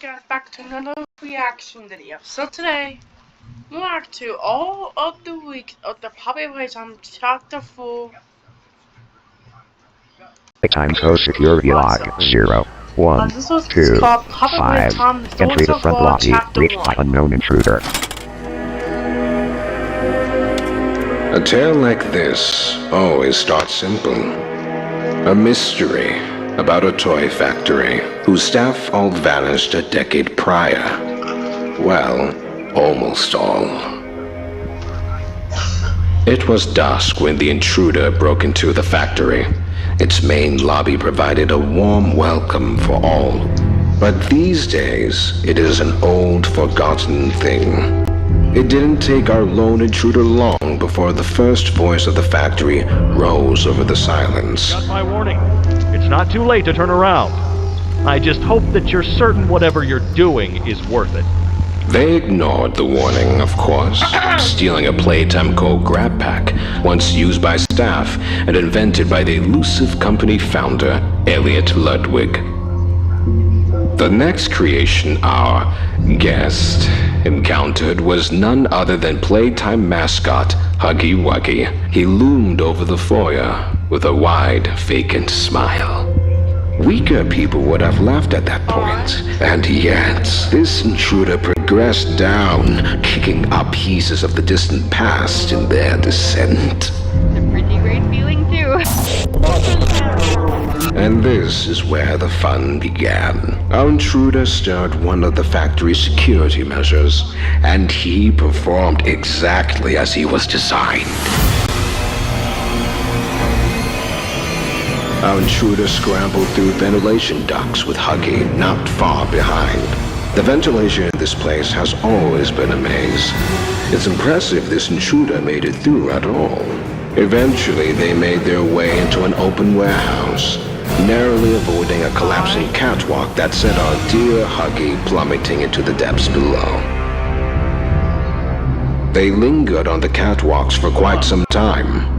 guys, back to another reaction video. So today, we'll react to all of the week of the Poppy Playtime Chapter 4. Playtime code security log 0, 1, 2, 5. Entry the front lobby, reached by unknown intruder. A tale like this always starts simple. A mystery about a toy factory whose staff all vanished a decade prior. Well, almost all. It was dusk when the intruder broke into the factory. Its main lobby provided a warm welcome for all. But these days, it is an old, forgotten thing. It didn't take our lone intruder long before the first voice of the factory rose over the silence. Got my warning. It's not too late to turn around. I just hope that you're certain whatever you're doing is worth it. They ignored the warning, of course, stealing a Playtime Code grab pack, once used by staff and invented by the elusive company founder, Elliot Ludwig. The next creation our guest encountered was none other than Playtime mascot Huggy Wuggy. He loomed over the foyer with a wide, vacant smile. Weaker people would have laughed at that point, and yet this intruder progressed down, kicking up pieces of the distant past in their descent. It's a pretty great feeling too. And this is where the fun began. Our intruder stirred one of the factory's security measures, and he performed exactly as he was designed. Our intruder scrambled through ventilation ducts with Huggy not far behind. The ventilation in this place has always been a maze. It's impressive this intruder made it through at all. Eventually, they made their way into an open warehouse, narrowly avoiding a collapsing catwalk that sent our dear Huggy plummeting into the depths below. They lingered on the catwalks for quite some time.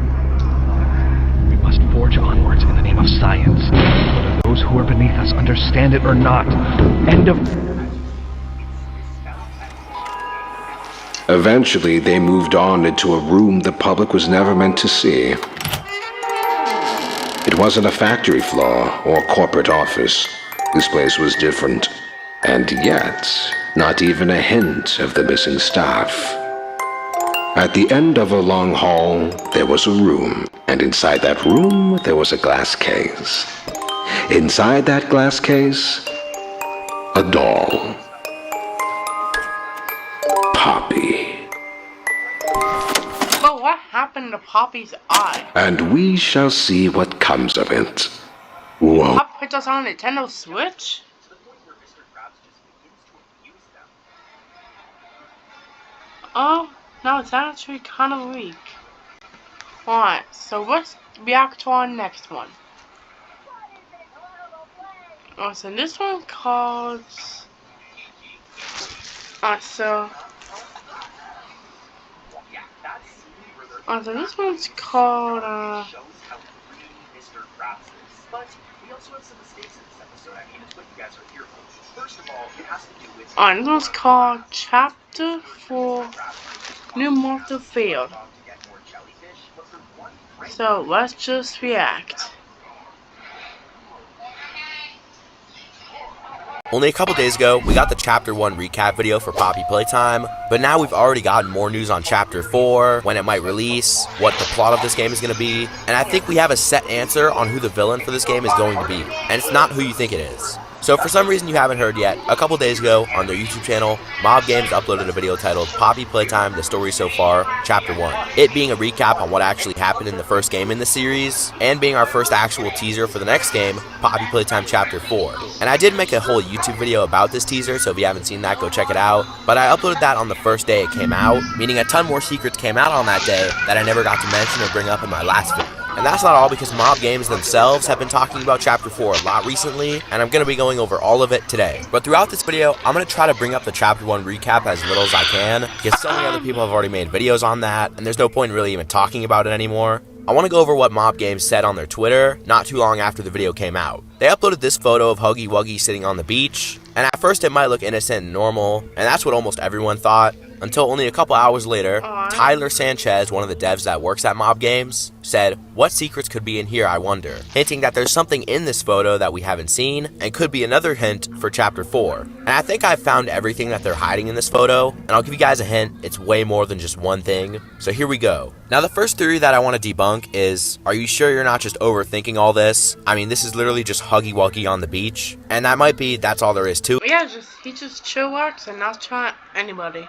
We must forge onwards in the name of science, whether those who are beneath us understand it or not. End of... Eventually, they moved on into a room the public was never meant to see. It wasn't a factory floor or corporate office. This place was different. And yet, not even a hint of the missing staff. At the end of a long hall, there was a room. And inside that room, there was a glass case. Inside that glass case, a doll. Poppy. But what happened to Poppy's eye? And we shall see what comes of it. Whoa. Poppy put us on a Nintendo Switch? Oh, no, it's actually kind of weak. Alright, so let's react to our next one. Oh, so this one called... so this one's called, this one's called Chapter 4, New Mortal Field. So, let's just react. Only a couple days ago, we got the Chapter 1 recap video for Poppy Playtime, but now we've already gotten more news on Chapter 4, when it might release, what the plot of this game is going to be, and I think we have a set answer on who the villain for this game is going to be, and it's not who you think it is. So if for some reason you haven't heard yet, a couple days ago on their YouTube channel, Mob Games uploaded a video titled Poppy Playtime, The Story So Far, Chapter 1. It being a recap on what actually happened in the first game in the series, and being our first actual teaser for the next game, Poppy Playtime Chapter 4. And I did make a whole YouTube video about this teaser, so if you haven't seen that, go check it out. But I uploaded that on the first day it came out, meaning a ton more secrets came out on that day that I never got to mention or bring up in my last video. And that's not all, because Mob Games themselves have been talking about Chapter 4 a lot recently, and I'm going to be going over all of it today. But throughout this video, I'm going to try to bring up the Chapter 1 recap as little as I can, because so many other people have already made videos on that, and there's no point in really even talking about it anymore. I want to go over what Mob Games said on their Twitter not too long after the video came out. They uploaded this photo of Huggy Wuggy sitting on the beach, And at first it might look innocent and normal, and that's what almost everyone thought, until only a couple hours later, Tyler Sanchez, one of the devs that works at Mob Games, said, "What secrets could be in here, I wonder?" hinting that there's something in this photo that we haven't seen, and could be another hint for Chapter 4. And I think I've found everything that they're hiding in this photo, and I'll give you guys a hint, it's way more than just one thing. So here we go. Now the first theory that I want to debunk is, are you sure you're not just overthinking all this? I mean, this is literally just Huggy Wuggy on the beach, and that's all there is to it. Yeah, he just chillax and not trying anybody.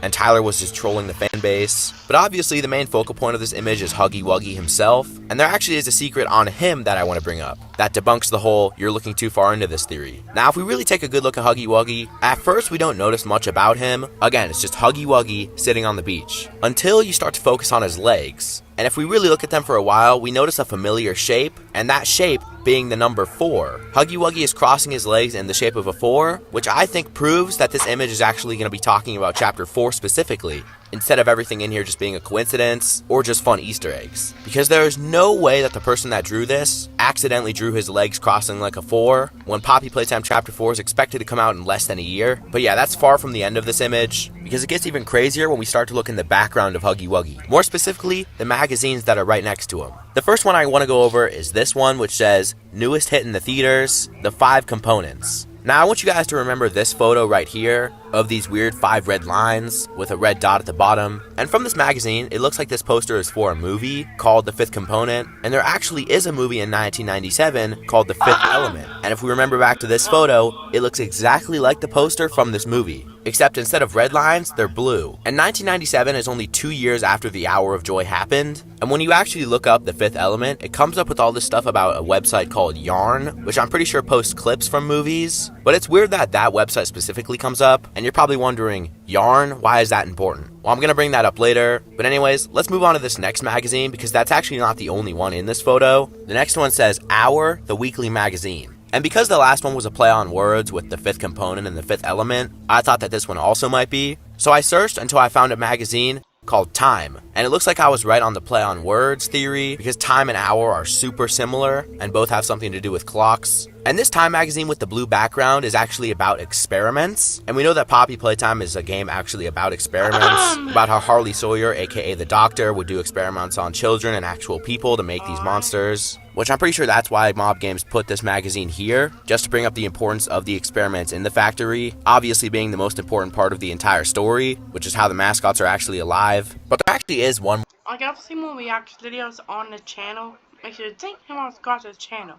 And Tyler was just trolling the fan base. But obviously the main focal point of this image is Huggy Wuggy himself, and there actually is a secret on him that I want to bring up that debunks the whole "you're looking too far into this" theory. Now if we really take a good look at Huggy Wuggy, at first we don't notice much about him. Again, it's just Huggy Wuggy sitting on the beach, until you start to focus on his legs. And if we really look at them for a while, we notice a familiar shape, and that shape being the number 4. Huggy Wuggy is crossing his legs in the shape of a 4, which I think proves that this image is actually going to be talking about Chapter 4 specifically, instead of everything in here just being a coincidence or just fun Easter eggs. Because there is no way that the person that drew this accidentally drew his legs crossing like a 4 when Poppy Playtime Chapter 4 is expected to come out in less than a year. But yeah, that's far from the end of this image, because it gets even crazier when we start to look in the background of Huggy Wuggy. More specifically, the magazines that are right next to him. The first one I want to go over is this one, which says, "Newest hit in the theaters, the 5 components." Now I want you guys to remember this photo right here of these weird 5 red lines with a red dot at the bottom. And from this magazine, it looks like this poster is for a movie called The Fifth Component, and there actually is a movie in 1997 called The Fifth Element. And if we remember back to this photo, it looks exactly like the poster from this movie, except instead of red lines, they're blue. And 1997 is only 2 years after the Hour of Joy happened, and when you actually look up The Fifth Element, it comes up with all this stuff about a website called Yarn, which I'm pretty sure posts clips from movies. But it's weird that that website specifically comes up, and you're probably wondering, Yarn? Why is that important? Well, I'm gonna bring that up later. But anyways, let's move on to this next magazine, because that's actually not the only one in this photo. The next one says Hour, the weekly magazine. And because the last one was a play on words with The Fifth Component and The Fifth Element, I thought that this one also might be. So I searched until I found a magazine called Time, and it looks like I was right on the play on words theory, because time and hour are super similar and both have something to do with clocks. And this Time magazine with the blue background is actually about experiments, and we know that Poppy Playtime is a game actually about experiments, about how Harley Sawyer, aka the Doctor, would do experiments on children and actual people to make these monsters, which I'm pretty sure that's why Mob Games put this magazine here, just to bring up the importance of the experiments in the factory, obviously being the most important part of the entire story, which is how the mascots are actually alive. But there actually is one. I got to see more reaction videos on the channel. Make sure to take him off to the channel,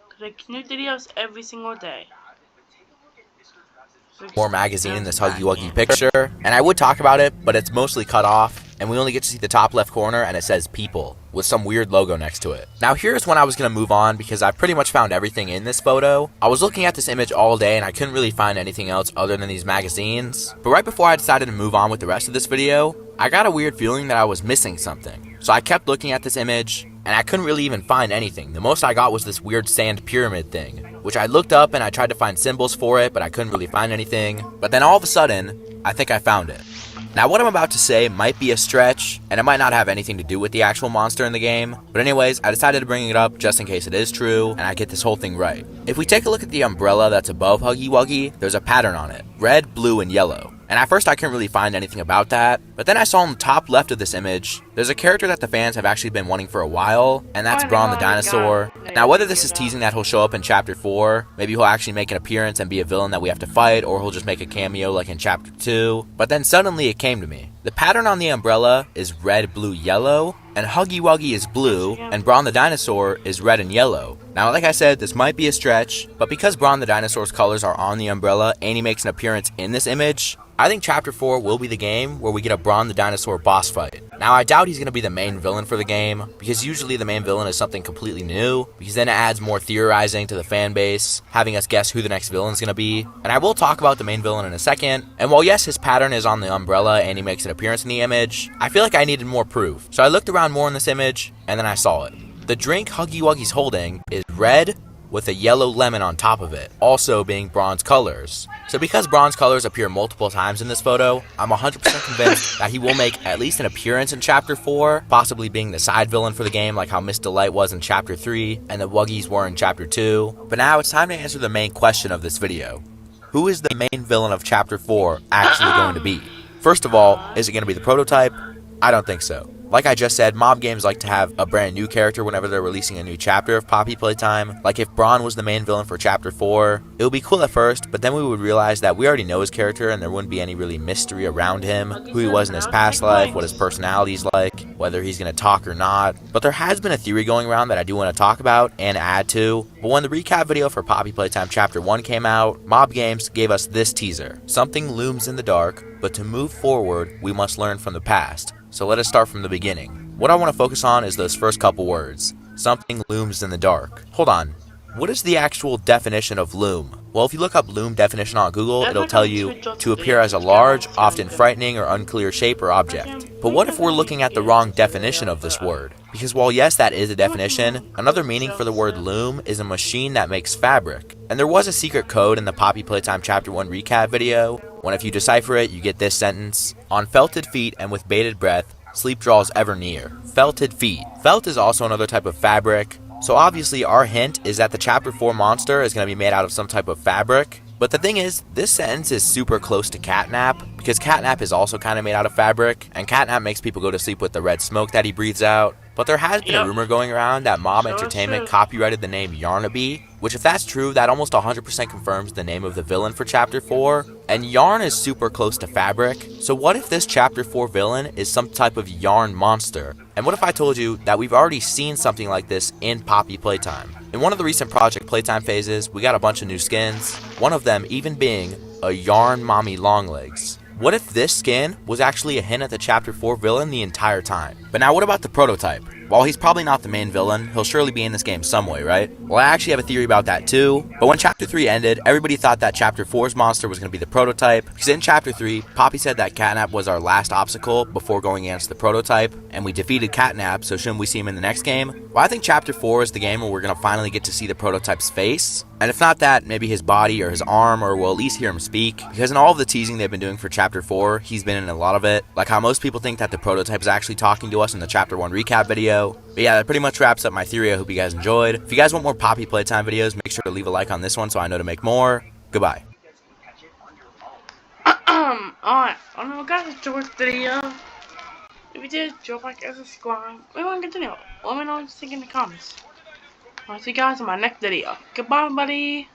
because I new videos every single day. More magazine in this Huggy Wuggy picture, and I would talk about it, but it's mostly cut off, and we only get to see the top left corner, and it says people with some weird logo next to it. Now here's when I was going to move on, because I've pretty much found everything in this photo. I was looking at this image all day and I couldn't really find anything else other than these magazines, but right before I decided to move on with the rest of this video, I got a weird feeling that I was missing something. So I kept looking at this image, and I couldn't really even find anything. The most I got was this weird sand pyramid thing, which I looked up and I tried to find symbols for it, but I couldn't really find anything. But then all of a sudden, I think I found it. Now what I'm about to say might be a stretch, and it might not have anything to do with the actual monster in the game, but anyways, I decided to bring it up just in case it is true, and I get this whole thing right. If we take a look at the umbrella that's above Huggy Wuggy, there's a pattern on it, red, blue, and yellow. And at first I couldn't really find anything about that, but then I saw on the top left of this image, there's a character that the fans have actually been wanting for a while, and that's Brawn the Dinosaur. Now whether this is teasing that he'll show up in Chapter 4, maybe he'll actually make an appearance and be a villain that we have to fight, or he'll just make a cameo like in Chapter 2, but then suddenly it came to me. The pattern on the umbrella is red, blue, yellow, and Huggy Wuggy is blue, and Brawn the Dinosaur is red and yellow. Now like I said, this might be a stretch, but because Brawn the Dinosaur's colors are on the umbrella and he makes an appearance in this image, I think Chapter 4 will be the game where we get a Brawn the Dinosaur boss fight. Now I doubt he's going to be the main villain for the game, because usually the main villain is something completely new, because then it adds more theorizing to the fan base, having us guess who the next villain is going to be. And I will talk about the main villain in a second, and while yes, his pattern is on the umbrella and he makes an appearance in the image, I feel like I needed more proof. So I looked around more in this image, and then I saw it. The drink Huggy Wuggy's holding is red with a yellow lemon on top of it, also being Brawn's colors. So because Brawn's colors appear multiple times in this photo, I'm 100% convinced that he will make at least an appearance in Chapter 4, possibly being the side villain for the game like how Miss Delight was in Chapter 3 and the Wuggies were in Chapter 2. But now it's time to answer the main question of this video. who is the main villain of Chapter 4 actually going to be? First of all, is it going to be the prototype? I don't think so. Like I just said, mob games like to have a brand new character whenever they're releasing a new chapter of Poppy Playtime. Like if Braun was the main villain for Chapter 4, it would be cool at first, but then we would realize that we already know his character and there wouldn't be any really mystery around him, who he was in his past life, what his personality's like, whether he's going to talk or not. But there has been a theory going around that I do want to talk about and add to. But when the recap video for Poppy Playtime Chapter 1 came out, Mob Games gave us this teaser. Something looms in the dark, but to move forward, we must learn from the past. So let us start from the beginning. What I want to focus on is those first couple words. Something looms in the dark. Hold on. What is the actual definition of loom? Well, if you look up loom definition on Google, it'll tell you to appear as a large, often frightening or unclear shape or object. But what if we're looking at the wrong definition of this word? Because while yes, that is a definition, another meaning for the word loom is a machine that makes fabric. And there was a secret code in the Poppy Playtime Chapter 1 recap video, when if you decipher it, you get this sentence: on felted feet and with bated breath, sleep draws ever near. Felted feet. Felt is also another type of fabric. So obviously our hint is that the Chapter 4 monster is going to be made out of some type of fabric. But the thing is, this sentence is super close to catnap, because catnap is also kind of made out of fabric, and catnap makes people go to sleep with the red smoke that he breathes out. But there has been a rumor going around that Mob Entertainment copyrighted the name Yarnaby, which if that's true, that almost 100% confirms the name of the villain for Chapter 4. And yarn is super close to fabric, so what if this Chapter 4 villain is some type of yarn monster? And what if I told you that we've already seen something like this in Poppy Playtime? In one of the recent Project Playtime phases, we got a bunch of new skins, one of them even being a Yarn Mommy Longlegs. What if this skin was actually a hint at the Chapter 4 villain the entire time? But now what about the prototype? While he's probably not the main villain, he'll surely be in this game some way, right? Well, I actually have a theory about that too. But when Chapter 3 ended, everybody thought that Chapter 4's monster was going to be the prototype, because in Chapter 3, Poppy said that Catnap was our last obstacle before going against the prototype, and we defeated Catnap, so shouldn't we see him in the next game? Well, I think Chapter 4 is the game where we're going to finally get to see the prototype's face. And if not that, maybe his body or his arm, or we'll at least hear him speak. Because in all of the teasing they've been doing for Chapter 4, he's been in a lot of it. Like how most people think that the prototype is actually talking to us in the Chapter 1 recap video. But yeah, that pretty much wraps up my theory. I hope you guys enjoyed. If you guys want more Poppy Playtime videos, make sure to leave a like on this one so I know to make more. Goodbye. Alright, I know guys enjoyed the video. If you did, drop a like and subscribe. We want to continue. Let me know what you think in the comments. I'll see you guys in my next video. Goodbye, buddy.